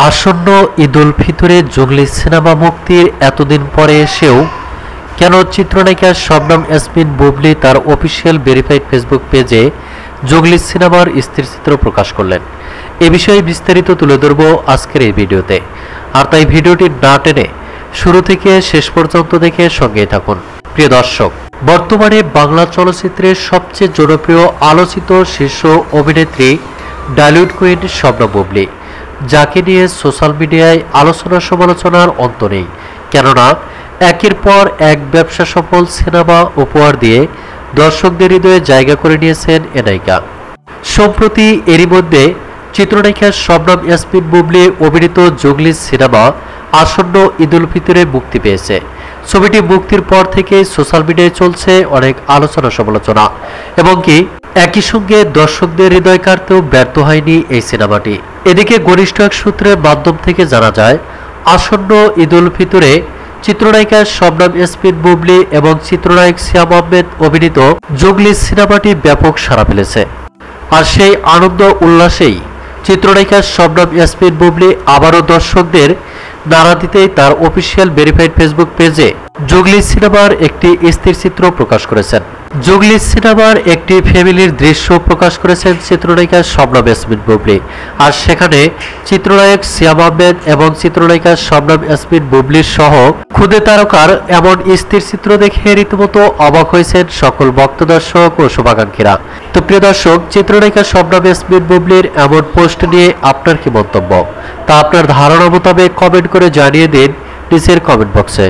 আসন্ন ঈদ উল ফিতরে জঙ্গলি সিনেমা মুক্তির এতদিন পরে এসেও কেন চিত্রনায়িকা শবনম ইয়াসমিন বুবলি তার অফিসিয়াল ভেরিফাইড ফেসবুক পেজে জঙ্গলি সিনেমার স্থিরচিত্র প্রকাশ করলেন, এ বিষয়ে বিস্তারিত তুলে ধরব আজকের এই ভিডিওতে। আর তাই ভিডিওটি না টেনে শুরু থেকে শেষ পর্যন্ত দেখে সঙ্গেই থাকুন। প্রিয় দর্শক, বর্তমানে বাংলা চলচ্চিত্রের সবচেয়ে জনপ্রিয় আলোচিত শীর্ষ অভিনেত্রী ডালিউড কুইন শবনম বুবলি, যাকে নিয়ে সোশ্যাল মিডিয়ায় আলোচনা সমালোচনার অন্ত নেই। কেননা একের পর এক ব্যবসা সফল সিনেমা উপহার দিয়ে দর্শকদের হৃদয়ে জায়গা করে নিয়েছেন এ নায়িকা। সম্প্রতি এরই মধ্যে চিত্রনায়িকা শবনম ইয়াসমিন বুবলি অভিনীত জঙ্গলি সিনেমা আসন্ন ঈদ উল ফিতরে মুক্তি পেয়েছে। ছবিটি মুক্তির পর থেকে সোশ্যাল মিডিয়ায় চলছে অনেক আলোচনা সমালোচনা, এবং কি একই সঙ্গে দর্শকদের হৃদয় কাড়তেও ব্যর্থ হয়নি এই সিনেমাটি। এদিকে ঘনিষ্ঠ এক সূত্রের মাধ্যম থেকে জানা যায়, আসন্ন ঈদ উল ফিতরে চিত্রনায়িকা শবনম ইয়াসমিন বুবলি এবং চিত্রনায়ক সিয়াম আহমেদ অভিনীত জঙ্গলি সিনেমাটি ব্যাপক সাড়া ফেলেছে। আর সেই আনন্দ উল্লাসেই চিত্রনায়িকা শবনম ইয়াসমিন বুবলি আবারও দর্শকদের নাড়া দিতেই তার অফিসিয়াল ভেরিফাইড ফেসবুক পেজে জঙ্গলি সিনেমার একটি স্থিরচিত্র প্রকাশ করেছেন। জঙ্গলি সিনেমার একটি ফ্যামিলির দৃশ্য প্রকাশ করেছেন চিত্রনায়িকা শবনম ইয়াসমিন বুবলি। আর সেখানে চিত্রনায়ক সিয়াম আহমেদ এবং চিত্রনায়িকা শবনম ইয়াসমিন বুবলির সহ খুদে তারকার এমন স্থিরচিত্র দেখে রীতিমতো অবাক হয়েছেন সকল ভক্ত দর্শক ও শুভাকাঙ্ক্ষীরা। তো প্রিয় দর্শক, চিত্রনায়িকা শবনম ইয়াসমিন বুবলির এমন পোস্ট নিয়ে আপনার কি মন্তব্য, তা আপনার ধারণা মোতাবেক কমেন্ট করে জানিয়ে দিন নিচের কমেন্ট বক্সে।